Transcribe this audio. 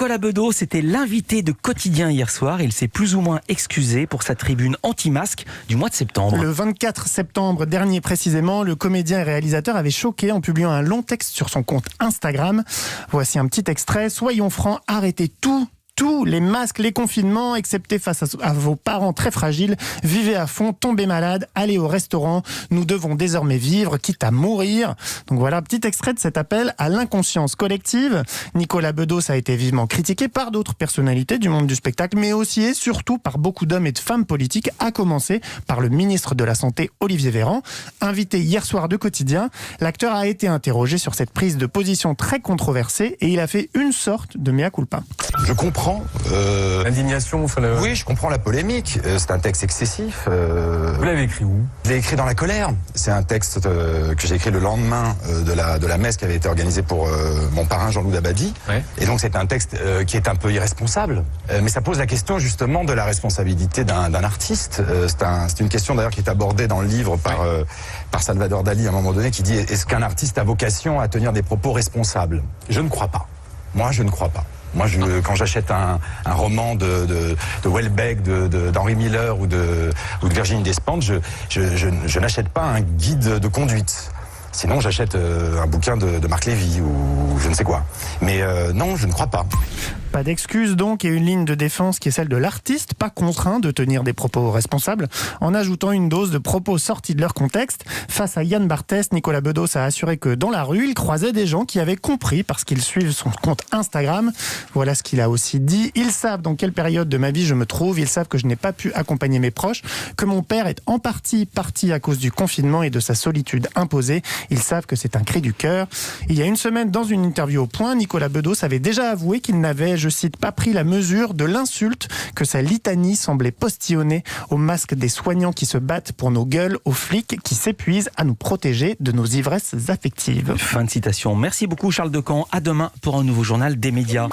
Nicolas Bedos était l'invité de Quotidien hier soir. Il s'est plus ou moins excusé pour sa tribune anti-masque du mois de septembre. Le 24 septembre dernier précisément, le comédien et réalisateur avait choqué en publiant un long texte sur son compte Instagram. Voici un petit extrait. Soyons francs, arrêtez tout. Tous les masques, les confinements, excepté face à vos parents très fragiles. Vivez à fond, tombez malade, allez au restaurant. Nous devons désormais vivre, quitte à mourir. Donc voilà, petit extrait de cet appel à l'inconscience collective. Nicolas Bedos a été vivement critiqué par d'autres personnalités du monde du spectacle, mais aussi et surtout par beaucoup d'hommes et de femmes politiques, à commencer par le ministre de la Santé, Olivier Véran. Invité hier soir de Quotidien, l'acteur a été interrogé sur cette prise de position très controversée et il a fait une sorte de mea culpa. Je comprends l'indignation. Oui, je comprends la polémique. C'est un texte excessif. Vous l'avez écrit où? Je l'ai écrit dans la colère. C'est un texte que j'ai écrit le lendemain de la messe qui avait été organisée pour mon parrain Jean-Loup Dabadi. Ouais. Et donc c'est un texte qui est un peu irresponsable. Mais ça pose la question justement de la responsabilité d'un artiste. C'est une question d'ailleurs qui est abordée dans le livre par Salvador Dali à un moment donné, qui dit: est-ce qu'un artiste a vocation à tenir des propos responsables? Je ne crois pas. Moi, je ne crois pas. Moi, quand j'achète un roman de Houellebecq, d'Henri Miller ou de Virginie Despentes, je n'achète pas un guide de conduite. Sinon, j'achète un bouquin de Marc Lévy ou je ne sais quoi. Mais non, je ne crois pas. Pas d'excuse donc, et une ligne de défense qui est celle de l'artiste, pas contraint de tenir des propos responsables, en ajoutant une dose de propos sortis de leur contexte. Face à Yann Barthès, Nicolas Bedos a assuré que dans la rue, il croisait des gens qui avaient compris parce qu'ils suivent son compte Instagram. Voilà ce qu'il a aussi dit. Ils savent dans quelle période de ma vie je me trouve, ils savent que je n'ai pas pu accompagner mes proches, que mon père est en partie parti à cause du confinement et de sa solitude imposée. Ils savent que c'est un cri du cœur. Il y a une semaine, dans une interview au Point, Nicolas Bedos avait déjà avoué qu'il n'avait, je cite, pas pris la mesure de l'insulte que sa litanie semblait postillonner aux masques des soignants qui se battent pour nos gueules, aux flics qui s'épuisent à nous protéger de nos ivresses affectives. Fin de citation. Merci beaucoup Charles Decamp. À demain pour un nouveau journal des médias.